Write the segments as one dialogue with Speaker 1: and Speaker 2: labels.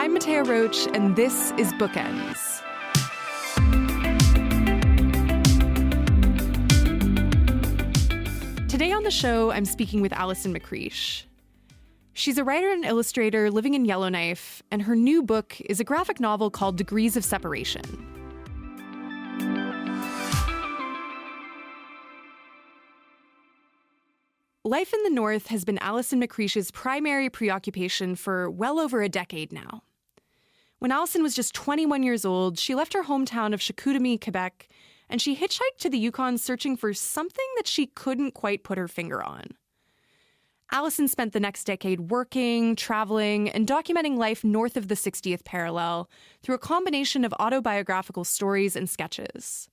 Speaker 1: I'm Mattea Roach, and this is Bookends. Today on the show, I'm speaking with Alison McCreesh. She's a writer and illustrator living in Yellowknife, and her new book is a graphic novel called Degrees of Separation. Life in the North has been Alison McCreesh's primary preoccupation for well over a decade now. When Alison was just 21 years old, she left her hometown of Chicoutimi, Quebec, and she hitchhiked to the Yukon searching for something that she couldn't quite put her finger on. Alison spent the next decade working, traveling, and documenting life north of the 60th parallel through a combination of autobiographical stories and sketches.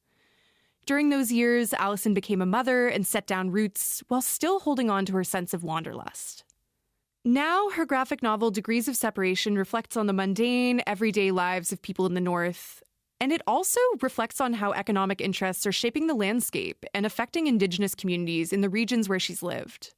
Speaker 1: During those years, Alison became a mother and set down roots while still holding on to her sense of wanderlust. Now, her graphic novel Degrees of Separation reflects on the mundane, everyday lives of people in the North, and it also reflects on how economic interests are shaping the landscape and affecting Indigenous communities in the regions where she's lived.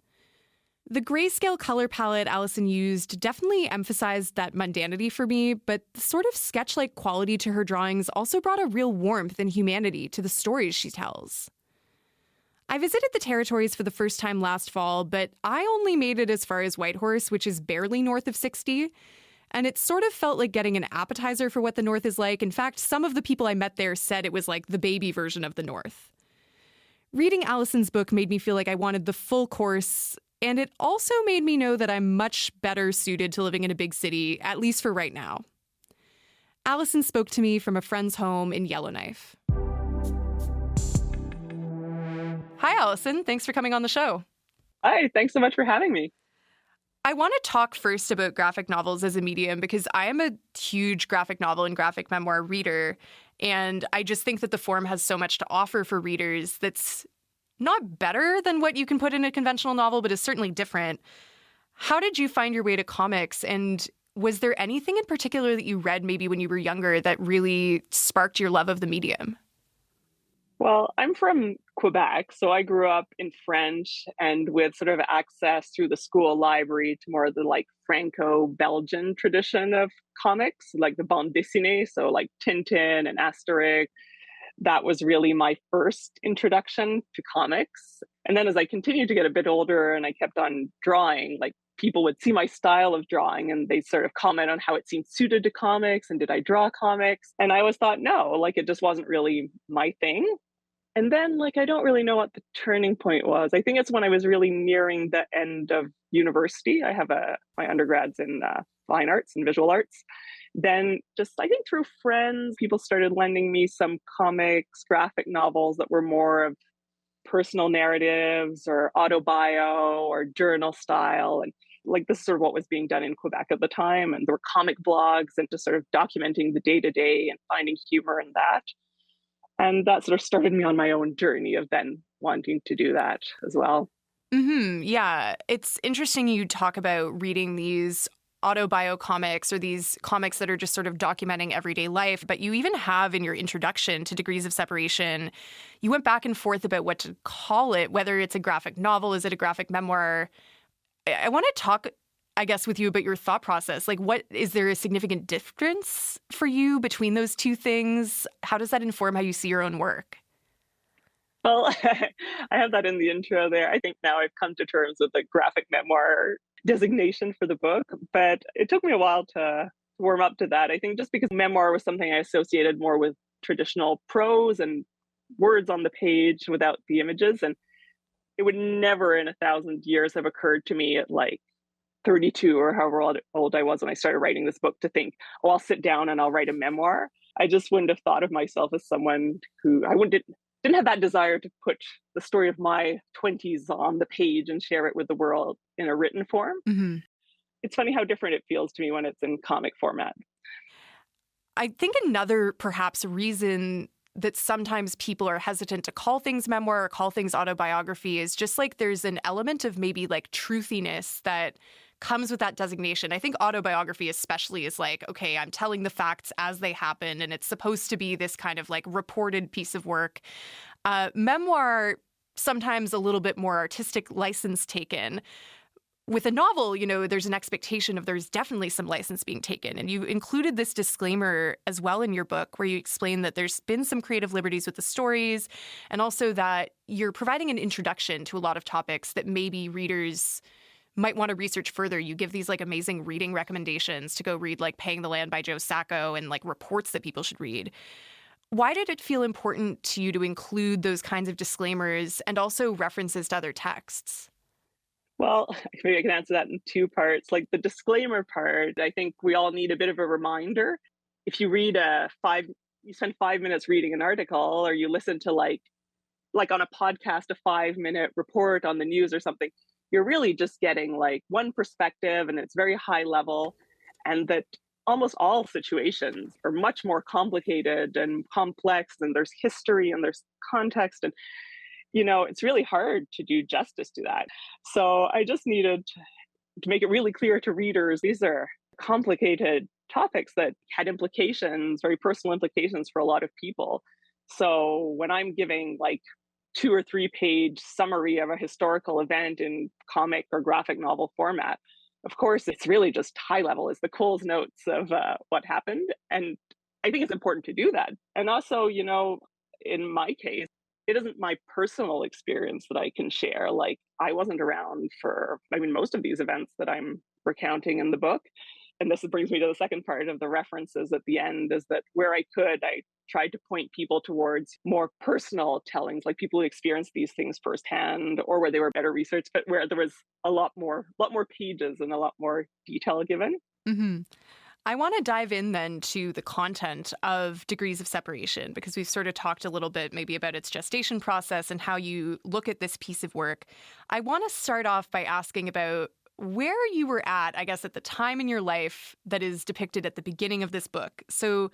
Speaker 1: The grayscale color palette Alison used definitely emphasized that mundanity for me, but the sort of sketch-like quality to her drawings also brought a real warmth and humanity to the stories she tells. I visited the territories for the first time last fall, but I only made it as far as Whitehorse, which is barely north of 60, and it sort of felt like getting an appetizer for what the North is like. In fact, some of the people I met there said it was like the baby version of the North. Reading Alison's book made me feel like I wanted the full course, and it also made me know that I'm much better suited to living in a big city, at least for right now. Alison spoke to me from a friend's home in Yellowknife. Hi, Alison. Thanks for coming on the show.
Speaker 2: Hi, thanks so much for having me.
Speaker 1: I want to talk first about graphic novels as a medium because I am a huge graphic novel and graphic memoir reader, and I just think that the form has so much to offer for readers that's not better than what you can put in a conventional novel, but is certainly different. How did you find your way to comics? And was there anything in particular that you read maybe when you were younger that really sparked your love of the medium?
Speaker 2: Well, I'm from Quebec, so I grew up in French and with sort of access through the school library to more of the like Franco-Belgian tradition of comics, like the bande dessinée, so like Tintin and Asterix. That was really my first introduction to comics. And then as I continued to get a bit older and I kept on drawing, like people would see my style of drawing and they sort of comment on how it seemed suited to comics and did I draw comics? And I always thought, no, like it just wasn't really my thing. And then like, I don't really know what the turning point was. I think it's when I was really nearing the end of university. I have my undergrad's in fine arts and visual arts. Then just, I think through friends, people started lending me some comics, graphic novels that were more of personal narratives or autobio or journal style. And like this is sort of what was being done in Quebec at the time. And there were comic blogs and just sort of documenting the day-to-day and finding humor in that. And that sort of started me on my own journey of then wanting to do that as well.
Speaker 1: Mm-hmm. Yeah. It's interesting you talk about reading these autobio comics or these comics that are just sort of documenting everyday life. But you even have in your introduction to Degrees of Separation, you went back and forth about what to call it, whether it's a graphic novel, is it a graphic memoir? I want to talk, I guess, with you about your thought process. Like, what is there a significant difference for you between those two things? How does that inform how you see your own work?
Speaker 2: Well, I have that in the intro there. I think now I've come to terms with the graphic memoir designation for the book, but it took me a while to warm up to that. I think just because memoir was something I associated more with traditional prose and words on the page without the images. And it would never in 1,000 years have occurred to me at like 32 or however old I was when I started writing this book to think, oh, I'll sit down and I'll write a memoir. I just wouldn't have thought of myself as someone who didn't have that desire to put the story of my 20s on the page and share it with the world in a written form. Mm-hmm. It's funny how different it feels to me when it's in comic format.
Speaker 1: I think another perhaps reason that sometimes people are hesitant to call things memoir or call things autobiography is just like there's an element of maybe like truthiness that comes with that designation. I think autobiography especially is like, okay, I'm telling the facts as they happen, and it's supposed to be this kind of like reported piece of work. Memoir, sometimes a little bit more artistic license taken. with a novel, there's an expectation of there's definitely some license being taken. And you included this disclaimer as well in your book where you explain that there's been some creative liberties with the stories and also that you're providing an introduction to a lot of topics that maybe readers might want to research further. You give these like amazing reading recommendations to go read like Paying the Land by Joe Sacco and like reports that people should read. Why did it feel important to you to include those kinds of disclaimers and also references to other texts?
Speaker 2: Well, maybe I can answer that in two parts. Like the disclaimer part, I think we all need a bit of a reminder. If you read you spend 5 minutes reading an article, or you listen to like on a podcast, a 5-minute report on the news or something, you're really just getting like one perspective and it's very high level, and that almost all situations are much more complicated and complex, and there's history and there's context, and it's really hard to do justice to that. So I just needed to make it really clear to readers, these are complicated topics that had implications, very personal implications for a lot of people. So when I'm giving like 2 or 3 page summary of a historical event in comic or graphic novel format, of course, it's really just high level. It's the Coles notes of what happened. And I think it's important to do that. And also, in my case, it isn't my personal experience that I can share. Like, I wasn't around for, most of these events that I'm recounting in the book. And this brings me to the second part of the references at the end, is that where I tried to point people towards more personal tellings, like people who experienced these things firsthand, or where they were better researched, but where there was a lot more pages and a lot more detail given.
Speaker 1: Mm-hmm. I want to dive in then to the content of Degrees of Separation, because we've sort of talked a little bit maybe about its gestation process and how you look at this piece of work. I want to start off by asking about where you were at, I guess, at the time in your life that is depicted at the beginning of this book. So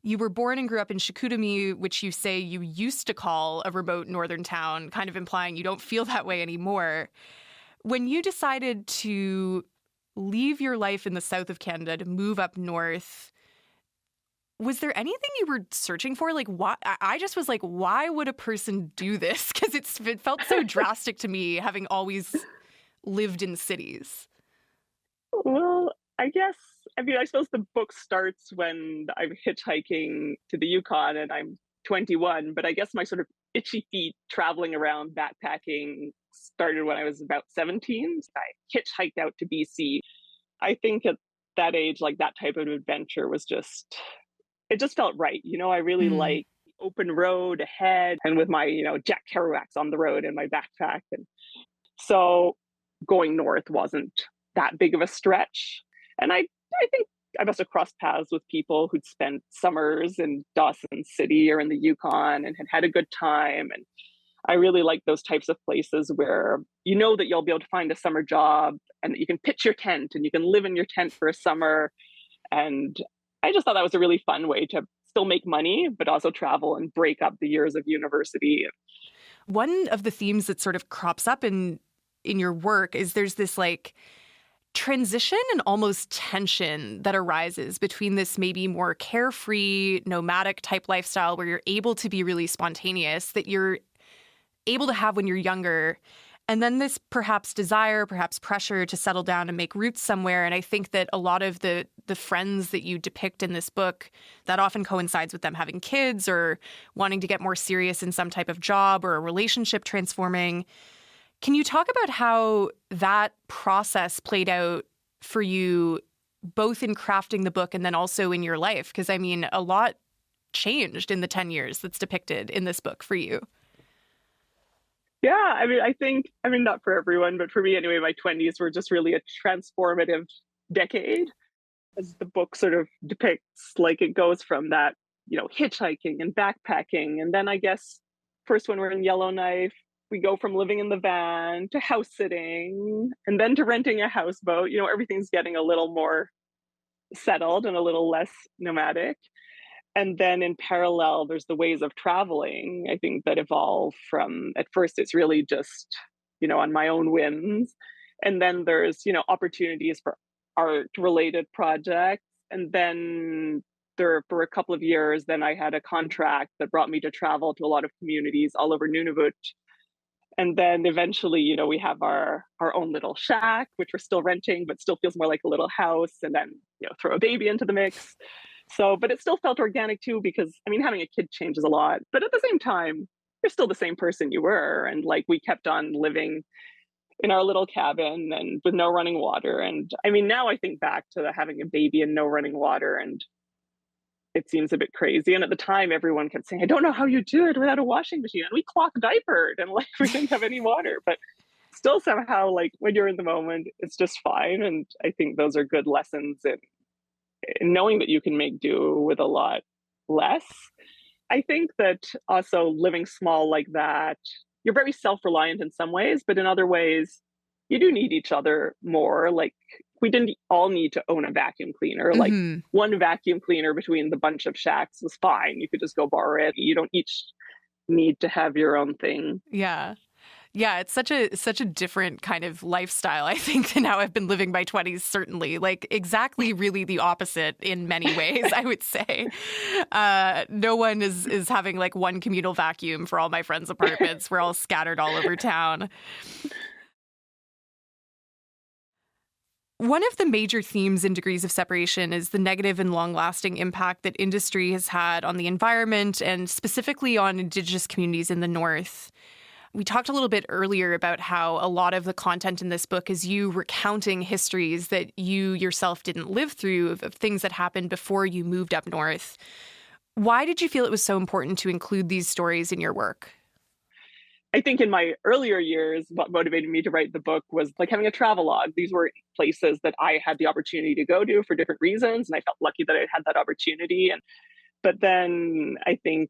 Speaker 1: you were born and grew up in Chicoutimi, which you say you used to call a remote northern town, kind of implying you don't feel that way anymore. When you decided to leave your life in the south of Canada to move up north, was there anything you were searching for? Like, why? I just was like, why would a person do this? Because it felt so drastic to me, having always lived in cities.
Speaker 2: Well, I guess, I suppose the book starts when I'm hitchhiking to the Yukon and I'm 21, but I guess my sort of itchy feet traveling around backpacking started when I was about 17. So I hitchhiked out to BC. I think at that age, like that type of adventure it just felt right. I really like open road ahead and with my, Jack Kerouac's on the road in my backpack. And so going north wasn't that big of a stretch. And I think I must have crossed paths with people who'd spent summers in Dawson City or in the Yukon and had had a good time. And I really like those types of places where you know that you'll be able to find a summer job and that you can pitch your tent and you can live in your tent for a summer. And I just thought that was a really fun way to still make money, but also travel and break up the years of university.
Speaker 1: One of the themes that sort of crops up in your work is there's this like transition and almost tension that arises between this maybe more carefree, nomadic type lifestyle where you're able to be really spontaneous, that you're able to have when you're younger, and then this perhaps desire, perhaps pressure to settle down and make roots somewhere. And I think that a lot of the friends that you depict in this book, that often coincides with them having kids or wanting to get more serious in some type of job or a relationship transforming. Can you talk about how that process played out for you, both in crafting the book and then also in your life? Because, a lot changed in the 10 years that's depicted in this book for you.
Speaker 2: Yeah, I think, not for everyone, but for me anyway, my 20s were just really a transformative decade, as the book sort of depicts. Like, it goes from that, hitchhiking and backpacking. And then I guess first when we're in Yellowknife, we go from living in the van to house sitting and then to renting a houseboat. Everything's getting a little more settled and a little less nomadic. And then in parallel, there's the ways of traveling, I think, that evolve from, at first, it's really just, on my own whims. And then there's, opportunities for art-related projects. And then for a couple of years, then I had a contract that brought me to travel to a lot of communities all over Nunavut. And then eventually, we have our own little shack, which we're still renting, but still feels more like a little house. And then, throw a baby into the mix. So, but it still felt organic too, because I mean, having a kid changes a lot. But at the same time, you're still the same person you were. And like we kept on living in our little cabin and with no running water. And I mean, now I think back to having a baby and no running water, and it seems a bit crazy. And at the time, everyone kept saying, I don't know how you do it without a washing machine. And we clock diapered and like we didn't have any water. But still, somehow, like when you're in the moment, it's just fine. And I think those are good lessons in knowing that you can make do with a lot less. I think that also living small like that, you're very self-reliant in some ways, but in other ways, you do need each other more. Like we didn't all need to own a vacuum cleaner. Like one vacuum cleaner between the bunch of shacks was fine. You could just go borrow it. You don't each need to have your own thing.
Speaker 1: Yeah. Yeah, it's such a different kind of lifestyle, I think, than how I've been living my 20s, certainly. Like, exactly really the opposite in many ways, I would say. No one is having, like, one communal vacuum for all my friends' apartments. We're all scattered all over town. One of the major themes in Degrees of Separation is the negative and long-lasting impact that industry has had on the environment and specifically on Indigenous communities in the North. We talked a little bit earlier about how a lot of the content in this book is you recounting histories that you yourself didn't live through, of things that happened before you moved up north. Why did you feel it was so important to include these stories in your work?
Speaker 2: I think in my earlier years, what motivated me to write the book was like having a travelogue. These were places that I had the opportunity to go to for different reasons, and I felt lucky that I had that opportunity. But then I think,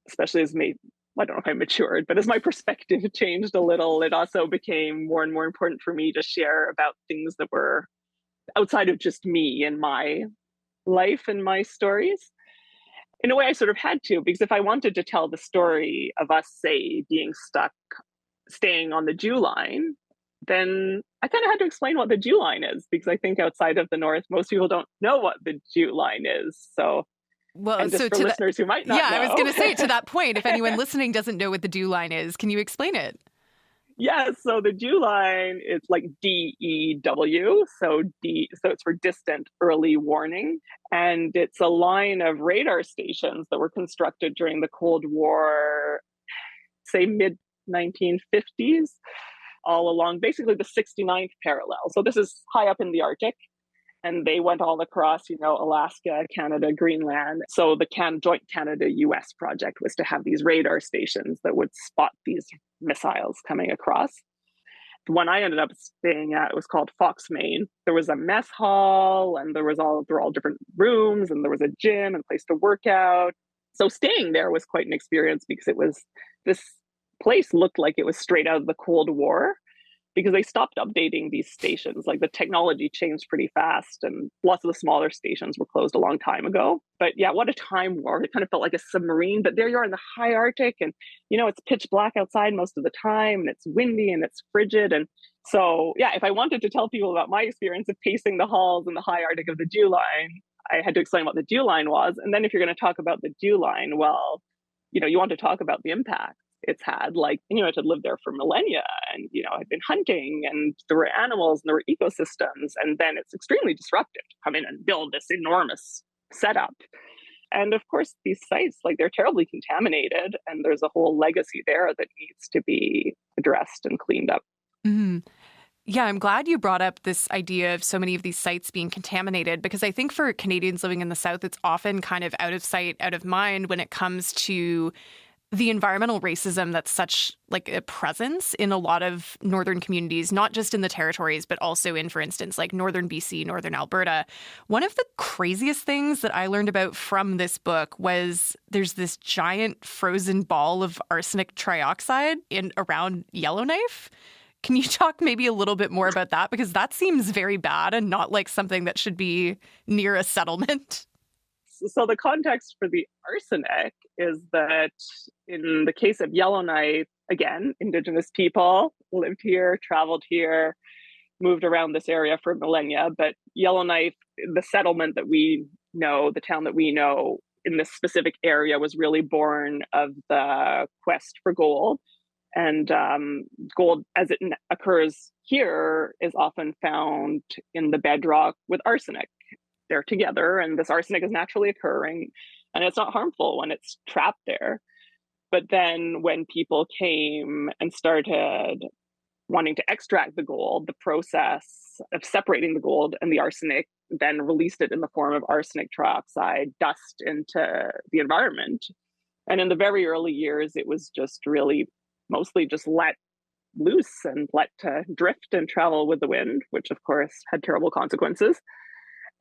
Speaker 2: especially I don't know if I matured, but as my perspective changed a little, it also became more and more important for me to share about things that were outside of just me and my life and my stories. In a way, I sort of had to, because if I wanted to tell the story of us, say, staying on the Jew line, then I kind of had to explain what the Jew line is, because I think outside of the North, most people don't know what the Jew line is. So,
Speaker 1: well,
Speaker 2: and just
Speaker 1: so
Speaker 2: for listeners who might not know.
Speaker 1: I was going to say, to that point, if anyone listening doesn't know what the Jew line is, can you explain it?
Speaker 2: Yeah, so the Jew line is like DEW, so it's for distant early warning, and it's a line of radar stations that were constructed during the Cold War, say mid 1950s, all along basically the 69th parallel. So this is high up in the Arctic, and they went all across, Alaska, Canada, Greenland. So the joint Canada-US project was to have these radar stations that would spot these missiles coming across. The one I ended up staying at was called Fox, Maine. There was a mess hall, and there were all different rooms, and there was a gym and a place to work out. So staying there was quite an experience, because this place looked like it was straight out of the Cold War, because they stopped updating these stations. Like the technology changed pretty fast, and lots of the smaller stations were closed a long time ago. But yeah, what a time war. It kind of felt like a submarine, but there you are in the high Arctic, and it's pitch black outside most of the time, and it's windy and it's frigid. And so, yeah, if I wanted to tell people about my experience of pacing the halls in the high Arctic of the Jew line, I had to explain what the Jew line was. And then if you're going to talk about the Jew line, well, you want to talk about the impact it's had. Like, Inuit had lived there for millennia, and had been hunting, and there were animals and there were ecosystems, and then it's extremely disruptive to come in and build this enormous setup. And of course, these sites, like, they're terribly contaminated, and there's a whole legacy there that needs to be addressed and cleaned up.
Speaker 1: Mm-hmm. Yeah, I'm glad you brought up this idea of so many of these sites being contaminated, because I think for Canadians living in the South, it's often kind of out of sight, out of mind when it comes to the environmental racism that's such like a presence in a lot of northern communities, not just in the territories, but also in, for instance, like northern BC, northern Alberta. One of the craziest things that I learned about from this book was there's this giant frozen ball of arsenic trioxide around Yellowknife. Can you talk maybe a little bit more about that? Because that seems very bad and not like something that should be near a settlement.
Speaker 2: So the context for the arsenic is that in the case of Yellowknife, again, Indigenous people lived here, traveled here, moved around this area for millennia. But Yellowknife, the settlement that we know, the town that we know in this specific area, was really born of the quest for gold. And gold, as it occurs here, is often found in the bedrock with arsenic. They're together, and this arsenic is naturally occurring, and it's not harmful when it's trapped there. But then when people came and started wanting to extract the gold, the process of separating the gold and the arsenic then released it in the form of arsenic trioxide dust into the environment. And in the very early years, it was just really mostly just let loose and let to drift and travel with the wind, which of course had terrible consequences.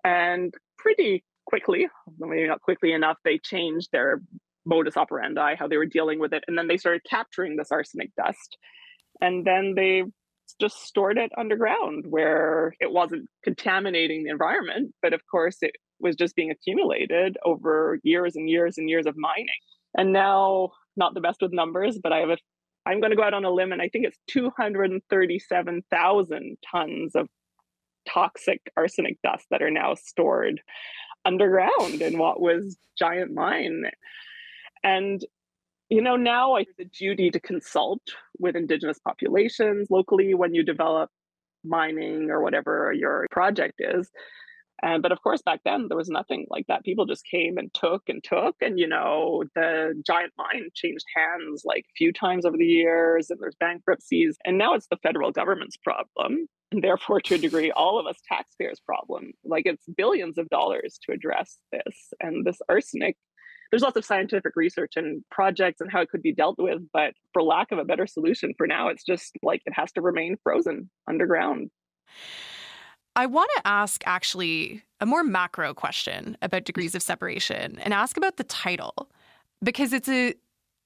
Speaker 2: And pretty quickly, maybe not quickly enough, they changed their modus operandi, how they were dealing with it. And then they started capturing this arsenic dust. And then they just stored it underground where it wasn't contaminating the environment. But of course, it was just being accumulated over years and years and years of mining. And now, not the best with numbers, but I'm going to go out on a limb, and I think it's 237,000 tons of toxic arsenic dust that are now stored underground in what was giant mine. And now it's a duty to consult with Indigenous populations locally when you develop mining or whatever your project is. But of course, back then, there was nothing like that. People just came and took. And, the giant mine changed hands like a few times over the years, and there's bankruptcies. And now it's the federal government's problem. And therefore, to a degree, all of us taxpayers' problem. Like, it's billions of dollars to address this. And this arsenic, there's lots of scientific research and projects and how it could be dealt with. But for lack of a better solution for now, it's just like it has to remain frozen underground.
Speaker 1: I want to ask, actually, a more macro question about degrees of separation and ask about the title, because it's a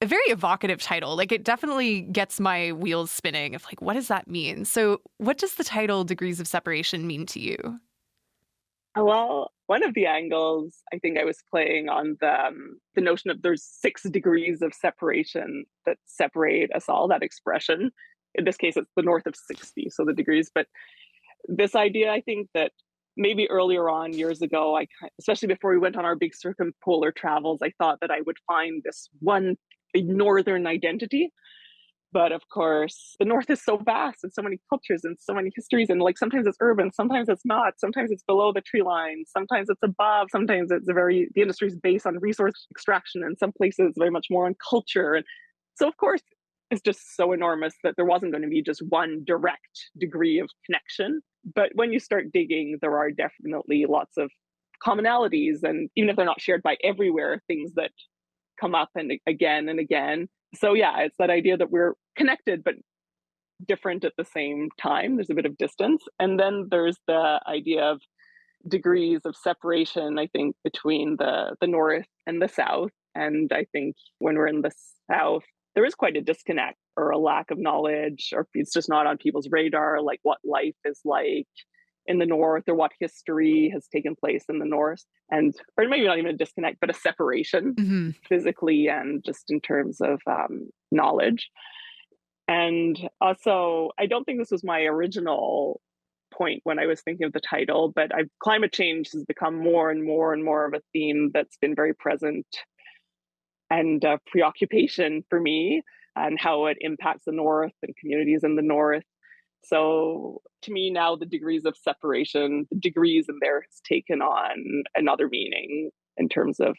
Speaker 1: very evocative title. Like, it definitely gets my wheels spinning of, like, what does that mean? So what does the title Degrees of Separation mean to you?
Speaker 2: Well, one of the angles I think I was playing on the notion of there's 6 degrees of separation that separate us all, that expression. In this case, it's the north of 60, so the degrees. But this idea, I think that maybe earlier on, years ago, especially before we went on our big circumpolar travels, I thought that I would find this one northern identity. But of course, the North is so vast and so many cultures and so many histories. And like, sometimes it's urban, sometimes it's not, sometimes it's below the tree line, sometimes it's above, sometimes the industry is based on resource extraction, and some places very much more on culture. And so, of course, it's just so enormous that there wasn't going to be just one direct degree of connection. But when you start digging, there are definitely lots of commonalities. And even if they're not shared by everywhere, things that come up and again and again. So yeah, it's that idea that we're connected, but different at the same time. There's a bit of distance. And then there's the idea of degrees of separation, I think, between the North and the South. And I think when we're in the South, there is quite a disconnect or a lack of knowledge, or it's just not on people's radar, like what life is like in the North or what history has taken place in the North. And, or maybe not even a disconnect, but a separation physically and just in terms of knowledge. And also, I don't think this was my original point when I was thinking of the title, but climate change has become more and more and more of a theme that's been very present and preoccupation for me, and how it impacts the North and communities in the North. So to me now, the degrees of separation, the degrees in there has taken on another meaning in terms of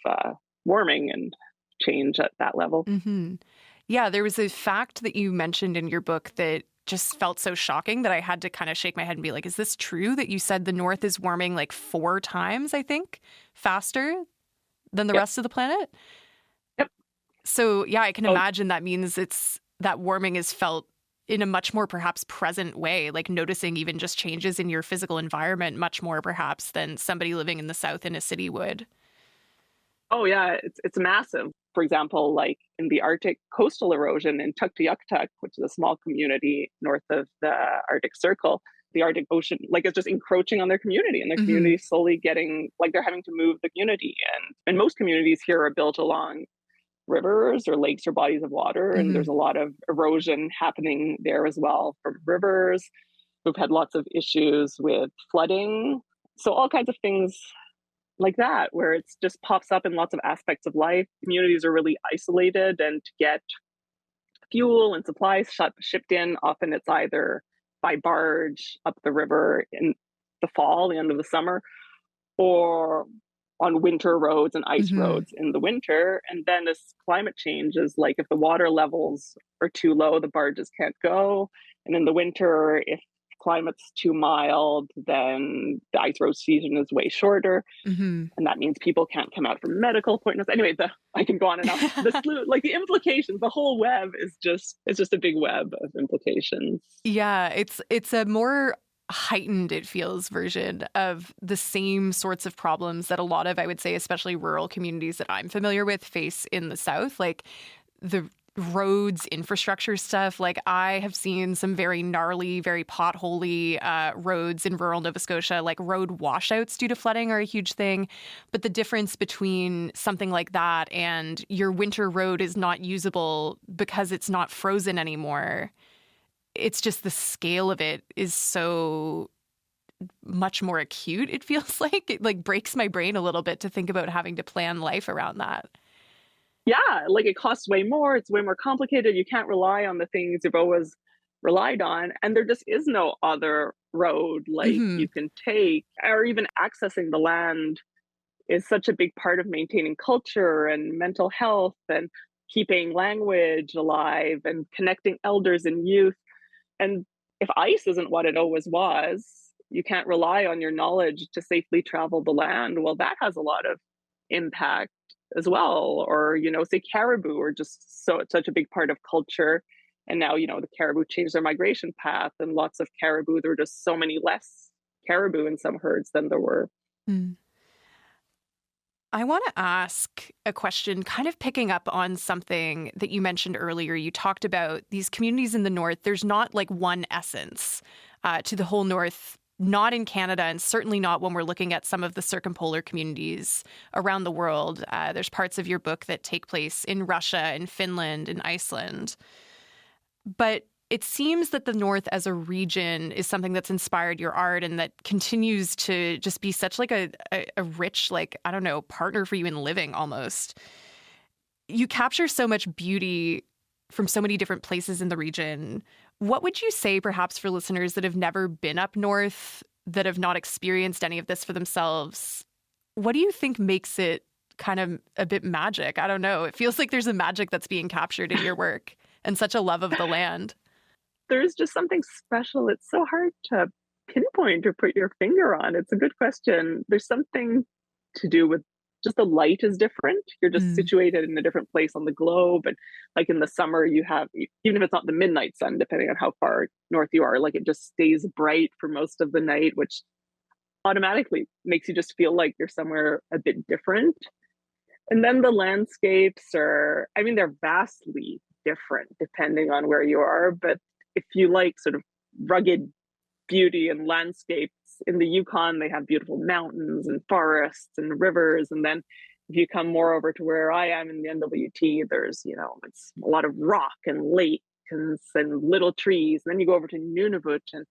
Speaker 2: warming and change at that level.
Speaker 1: Mm-hmm. Yeah, there was a fact that you mentioned in your book that just felt so shocking that I had to kind of shake my head and be like, is this true that you said the North is warming like 4 times, I think, faster than the rest of the planet?
Speaker 2: Yep.
Speaker 1: So yeah, I can imagine that means that warming is felt in a much more perhaps present way, like noticing even just changes in your physical environment much more perhaps than somebody living in the South in a city would.
Speaker 2: Oh yeah, it's massive. For example, like in the Arctic, coastal erosion in Tuktoyaktuk, which is a small community north of the Arctic Circle, the Arctic Ocean, like, it's just encroaching on their community, and their community is slowly getting, like, they're having to move the community. And most communities here are built along rivers or lakes or bodies of water, and there's a lot of erosion happening there as well from rivers. We've had lots of issues with flooding. So all kinds of things like that, where it's just pops up in lots of aspects of life. Communities are really isolated, and to get fuel and supplies shipped in. Often it's either by barge up the river in the fall, the end of the summer, or on winter roads and ice roads in the winter. And then as climate changes, like if the water levels are too low, the barges can't go. And in the winter, if climate's too mild, then the ice road season is way shorter. And that means people can't come out for medical appointments. Anyway, I can go on and on. The implications, the whole web is just a big web of implications.
Speaker 1: Yeah, it's a more heightened, it feels, version of the same sorts of problems that a lot of, I would say, especially rural communities that I'm familiar with face in the South. Like the roads, infrastructure stuff. Like I have seen some very gnarly, very potholy roads in rural Nova Scotia. Like road washouts due to flooding are a huge thing. But the difference between something like that and your winter road is not usable because it's not frozen anymore. It's just the scale of it is so much more acute, it feels like. It like breaks my brain a little bit to think about having to plan life around that.
Speaker 2: Yeah, like it costs way more. It's way more complicated. You can't rely on the things you've always relied on. And there just is no other road like you can take, or even accessing the land is such a big part of maintaining culture and mental health and keeping language alive and connecting elders and youth. And if ice isn't what it always was, you can't rely on your knowledge to safely travel the land. Well, that has a lot of impact as well. Or, say caribou are just such a big part of culture. And now, the caribou changed their migration path, and lots of caribou, there were just so many less caribou in some herds than there were.
Speaker 1: I want to ask a question, kind of picking up on something that you mentioned earlier. You talked about these communities in the North. There's not like one essence to the whole North, not in Canada, and certainly not when we're looking at some of the circumpolar communities around the world. There's parts of your book that take place in Russia, in Finland, in Iceland. But it seems that the North as a region is something that's inspired your art and that continues to just be such like a rich, partner for you in living almost. You capture so much beauty from so many different places in the region. What would you say perhaps for listeners that have never been up north, that have not experienced any of this for themselves? What do you think makes it kind of a bit magic? I don't know. It feels like there's a magic that's being captured in your work and such a love of the land.
Speaker 2: There's just something special. It's so hard to pinpoint or put your finger on. It's a good question. There's something to do with just the light is different. You're just situated in a different place on the globe. And like in the summer, you have, even if it's not the midnight sun, depending on how far north you are, like it just stays bright for most of the night, which automatically makes you just feel like you're somewhere a bit different. And then the landscapes they're vastly different depending on where you are. But if you like sort of rugged beauty and landscapes, in the Yukon, they have beautiful mountains and forests and rivers. And then if you come more over to where I am in the NWT, there's, it's a lot of rock and lakes and little trees. And then you go over to Nunavut and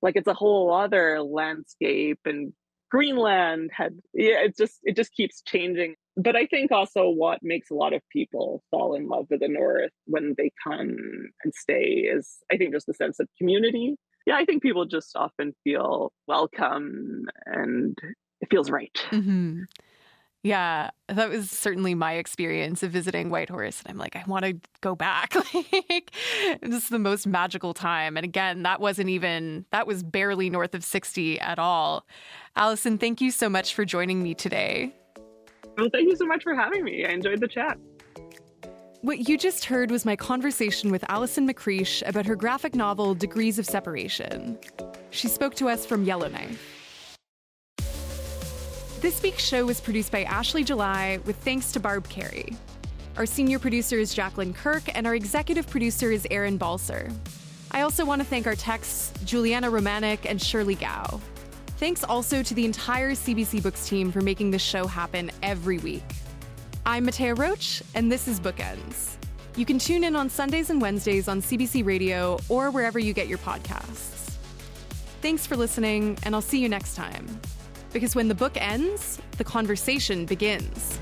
Speaker 2: it's a whole other landscape. And Greenland it just keeps changing. But I think also what makes a lot of people fall in love with the North when they come and stay is, I think, just the sense of community. Yeah, I think people just often feel welcome and it feels right.
Speaker 1: Yeah, that was certainly my experience of visiting Whitehorse. And I'm like, I want to go back. This is the most magical time. And again, that was barely north of 60 at all. Alison, thank you so much for joining me today.
Speaker 2: Well, thank you so much for having me. I enjoyed the chat.
Speaker 1: What you just heard was my conversation with Alison McCreesh about her graphic novel, Degrees of Separation. She spoke to us from Yellowknife. This week's show was produced by Ashley July with thanks to Barb Carey. Our senior producer is Jacqueline Kirk, and our executive producer is Aaron Balser. I also want to thank our techs, Juliana Romanek and Shirley Gao. Thanks also to the entire CBC Books team for making this show happen every week. I'm Mattea Roach, and this is Bookends. You can tune in on Sundays and Wednesdays on CBC Radio or wherever you get your podcasts. Thanks for listening, and I'll see you next time. Because when the book ends, the conversation begins.